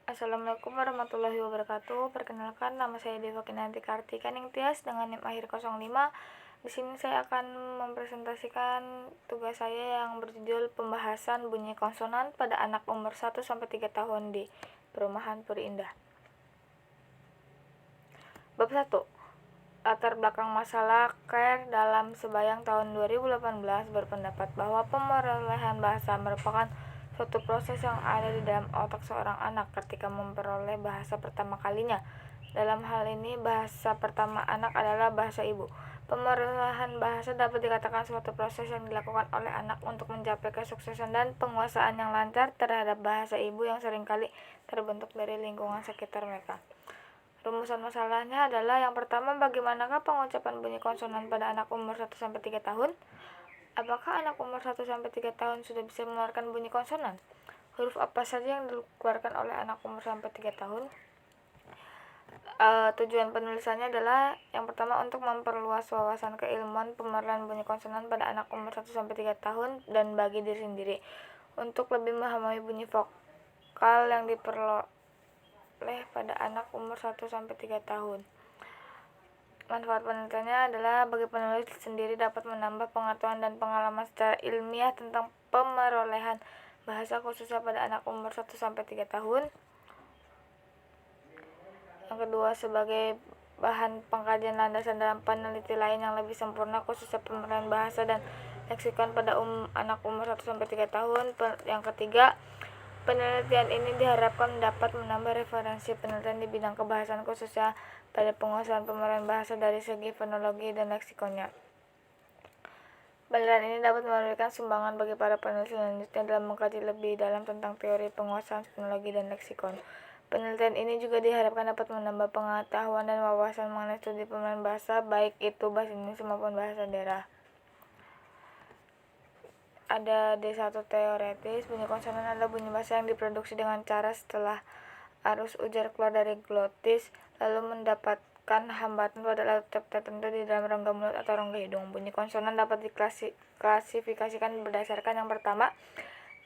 Assalamualaikum warahmatullahi wabarakatuh. Perkenalkan, nama saya Deva Kinanti Kartika Ningtyas dengan NIM akhir 05. Di sini saya akan mempresentasikan tugas saya yang berjudul pembahasan bunyi konsonan pada anak umur 1 sampai 3 tahun di Perumahan Puri Indah. Bab 1. Latar belakang masalah Care dalam Sebayang tahun 2018 berpendapat bahwa pemerolehan bahasa merupakan suatu proses yang ada di dalam otak seorang anak ketika memperoleh bahasa pertama kalinya. Dalam hal ini, bahasa pertama anak adalah bahasa ibu. Pemerolehan bahasa dapat dikatakan suatu proses yang dilakukan oleh anak untuk mencapai kesuksesan dan penguasaan yang lancar terhadap bahasa ibu yang seringkali terbentuk dari lingkungan sekitar mereka. Rumusan masalahnya adalah yang pertama, bagaimanakah pengucapan bunyi konsonan pada anak umur 1-3 tahun? Apakah anak umur 1-3 tahun sudah bisa mengeluarkan bunyi konsonan? Huruf apa saja yang dikeluarkan oleh anak umur sampai 3 tahun? Tujuan penulisannya adalah yang pertama untuk memperluas wawasan keilmuan pemerolehan bunyi konsonan pada anak umur 1-3 tahun dan bagi diri sendiri untuk lebih memahami bunyi vokal yang diperoleh pada anak umur 1-3 tahun. Manfaat penelitiannya adalah bagi penulis sendiri dapat menambah pengetahuan dan pengalaman secara ilmiah tentang pemerolehan bahasa khususnya pada anak umur 1-3 tahun. Yang kedua, sebagai bahan pengkajian landasan dalam peneliti lain yang lebih sempurna khususnya pemerolehan bahasa dan leksikon pada anak umur 1-3 tahun. Yang ketiga, penelitian ini diharapkan dapat menambah referensi penelitian di bidang kebahasaan khususnya pada penguasaan pemerolehan bahasa dari segi fonologi dan leksikonnya. Penelitian ini dapat memberikan sumbangan bagi para penulis selanjutnya dalam mengkaji lebih dalam tentang teori penguasaan fonologi dan leksikon. Penelitian ini juga diharapkan dapat menambah pengetahuan dan wawasan mengenai studi pemerolehan bahasa, baik itu bahasa Indonesia maupun bahasa daerah. Ada D1 teoretis. Bunyi konsonan adalah bunyi bahasa yang diproduksi dengan cara setelah arus ujar keluar dari glotis lalu mendapatkan hambatan pada alat tertentu di dalam rongga mulut atau rongga hidung. Bunyi konsonan dapat diklasifikasikan berdasarkan yang pertama,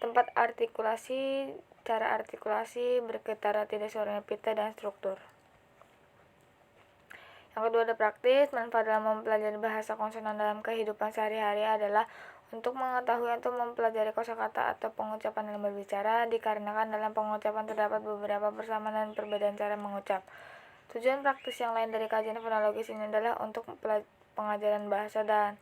tempat artikulasi, cara artikulasi, bergetara tidak suaranya, pita, dan struktur. Yang kedua, ada praktis. Manfaat dalam mempelajari bahasa konsonan dalam kehidupan sehari-hari adalah untuk mengetahui atau mempelajari kosakata atau pengucapan dalam berbicara, dikarenakan dalam pengucapan terdapat beberapa persamaan dan perbedaan cara mengucap. Tujuan praktis yang lain dari kajian fonologis ini adalah untuk pengajaran bahasa dan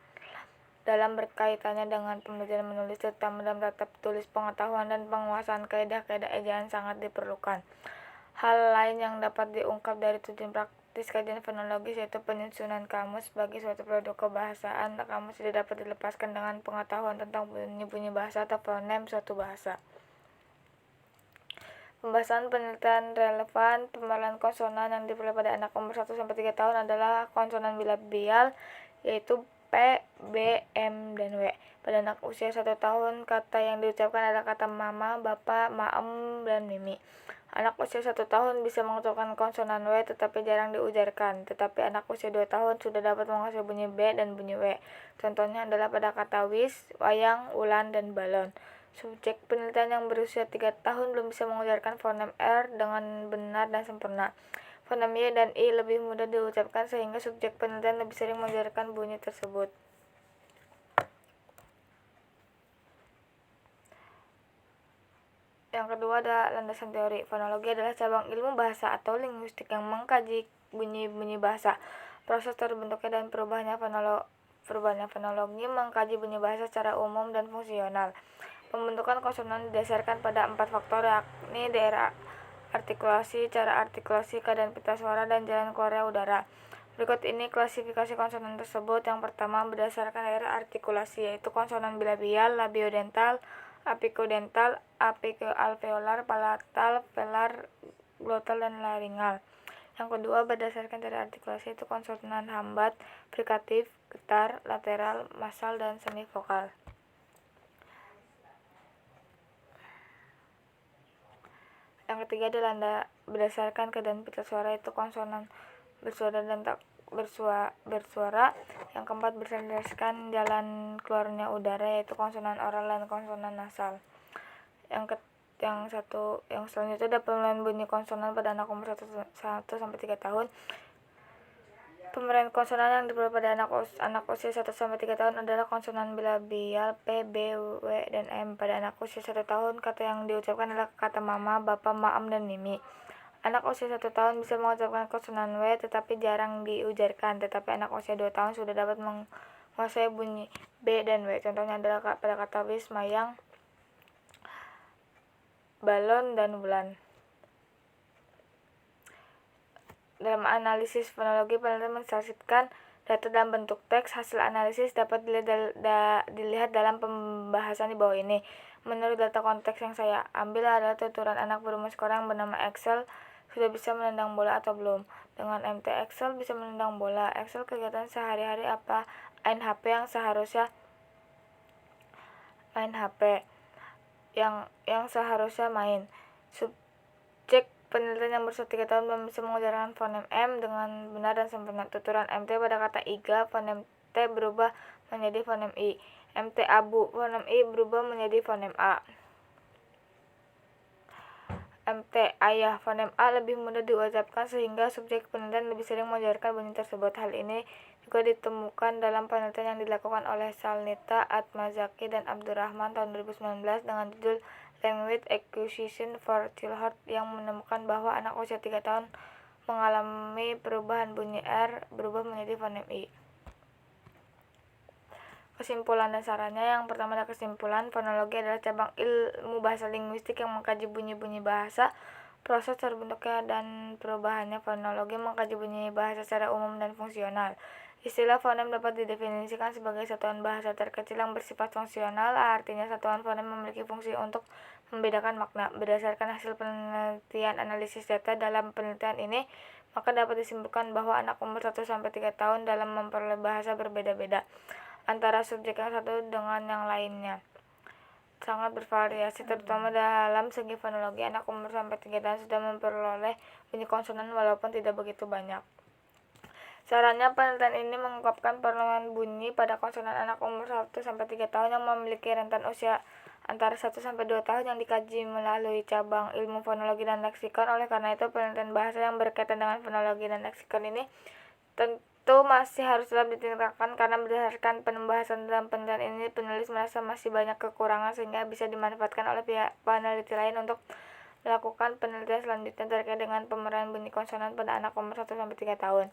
dalam berkaitannya dengan pembelajaran menulis, terutama dalam tata tulis. Pengetahuan dan penguasaan kaidah-kaidah ejaan sangat diperlukan. Hal lain yang dapat diungkap dari tujuan praktis kajian fonologis yaitu penyusunan kamus sebagai suatu produk kebahasaan. Kamus tidak dapat dilepaskan dengan pengetahuan tentang bunyi-bunyi bahasa atau fonem suatu bahasa. Pembahasan penelitian relevan pemerolehan konsonan yang diperoleh pada anak umur 1-3 tahun adalah konsonan bilabial yaitu P, B, M, dan W. Pada anak usia 1 tahun, kata yang diucapkan adalah kata mama, bapak, maem, dan mimi. Anak usia 1 tahun bisa mengucapkan konsonan W tetapi jarang diujarkan, tetapi anak usia 2 tahun sudah dapat menguasai bunyi B dan bunyi W. Contohnya adalah pada kata wis, wayang, ulan, dan balon. Subjek penelitian yang berusia 3 tahun belum bisa mengucapkan fonem R dengan benar dan sempurna. Fonem Y dan I lebih mudah diucapkan sehingga subjek penelitian lebih sering mengucapkan bunyi tersebut. Yang kedua ada landasan teori. Fonologi adalah cabang ilmu bahasa atau linguistik yang mengkaji bunyi-bunyi bahasa. Proses terbentuknya dan perubahannya fonologi mengkaji bunyi bahasa secara umum dan fungsional. Pembentukan konsonan didasarkan pada 4 faktor, yakni daerah artikulasi, cara artikulasi, keadaan pita suara, dan jalan keluarnya udara. Berikut ini klasifikasi konsonan tersebut. Yang pertama, berdasarkan daerah artikulasi, yaitu konsonan bilabial, labiodental, apikodental, apikoalveolar, palatal, velar, glotal, dan laringal. Yang kedua, berdasarkan daerah artikulasi, yaitu konsonan hambat, frikatif, getar, lateral, masal, dan semi vokal. Yang ketiga adalah berdasarkan keadaan pita suara, yaitu konsonan bersuara dan tak bersuara. Yang keempat, berdasarkan jalan keluarnya udara, yaitu konsonan oral dan konsonan nasal. Yang yang selanjutnya ada pemilihan bunyi konsonan pada anak umur 1-3 tahun. Pemilihan konsonan yang diperoleh pada anak usia 1-3 tahun adalah konsonan bilabial P, B, W, dan M. Pada anak usia 1 tahun, kata yang diucapkan adalah kata mama, bapak, maam, dan mimi. Anak usia 1 tahun bisa mengucapkan konsonan W tetapi jarang diujarkan, tetapi anak usia 2 tahun sudah dapat menguasai bunyi B dan W. Contohnya adalah pada kata bis, mayang, balon, dan bulan. Dalam analisis fonologi, penelitian mensajikan data dalam bentuk teks. Hasil analisis dapat dilihat dalam pembahasan di bawah ini. Menurut data konteks yang saya ambil adalah tuturan anak berumus sekarang bernama Excel sudah bisa menendang bola atau belum. Dengan MT Excel bisa menendang bola. Excel kegiatan sehari-hari apa? Main HP yang seharusnya main HP yang seharusnya main. Subjek penelitian yang berusia 3 tahun belum bisa mengucapkan fonem M dengan benar dan sempurna. Tuturan MT pada kata iga, fonem T berubah menjadi fonem I. MT abu, fonem I berubah menjadi fonem A. MT ayah, fonem A lebih mudah diucapkan sehingga subjek penelitian lebih sering mengucapkan bunyi tersebut. Hal ini juga ditemukan dalam penelitian yang dilakukan oleh Salnita, Atmazaki, dan Abdurrahman tahun 2019 dengan judul Language Acquisition for Childhood yang menemukan bahwa anak usia 3 tahun mengalami perubahan bunyi R berubah menjadi fonem I. Kesimpulan dan sarannya. Yang pertama adalah kesimpulan, fonologi adalah cabang ilmu bahasa linguistik yang mengkaji bunyi-bunyi bahasa, proses terbentuknya dan perubahannya. Fonologi mengkaji bunyi bahasa secara umum dan fungsional. Istilah fonem dapat didefinisikan sebagai satuan bahasa terkecil yang bersifat fungsional, artinya satuan fonem memiliki fungsi untuk membedakan makna. Berdasarkan hasil penelitian analisis data dalam penelitian ini, maka dapat disimpulkan bahwa anak umur 1-3 tahun dalam memperoleh bahasa berbeda-beda antara subjek yang satu dengan yang lainnya. Sangat bervariasi, terutama dalam segi fonologi. Anak umur sampai 3 tahun sudah memperoleh bunyi konsonan walaupun tidak begitu banyak. Sarannya, penelitian ini mengungkapkan perluan bunyi pada konsonan anak umur 1-3 tahun yang memiliki rentan usia antara 1-2 tahun yang dikaji melalui cabang ilmu fonologi dan leksikon. Oleh karena itu, penelitian bahasa yang berkaitan dengan fonologi dan leksikon ini tentu masih harus tetap ditingkatkan karena berdasarkan pembahasan dalam penelitian ini, penulis merasa masih banyak kekurangan sehingga bisa dimanfaatkan oleh pihak peneliti lain untuk melakukan penelitian selanjutnya terkait dengan pemerahan bunyi konsonan pada anak umur 1-3 tahun.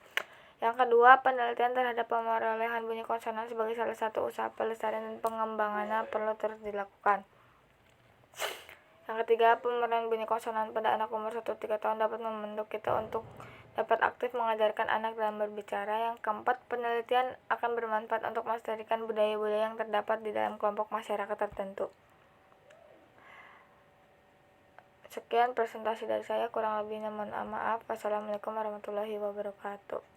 Yang kedua, penelitian terhadap pemerolehan bunyi konsonan sebagai salah satu usaha pelestarian dan pengembangannya perlu terus dilakukan. Yang ketiga, pemerahan bunyi konsonan pada anak umur 1-3 tahun dapat membentuk kita untuk dapat aktif mengajarkan anak dalam berbicara. Yang keempat, penelitian akan bermanfaat untuk melestarikan budaya-budaya yang terdapat di dalam kelompok masyarakat tertentu. Sekian presentasi dari saya, kurang lebihnya mohon maaf. Wassalamualaikum warahmatullahi wabarakatuh.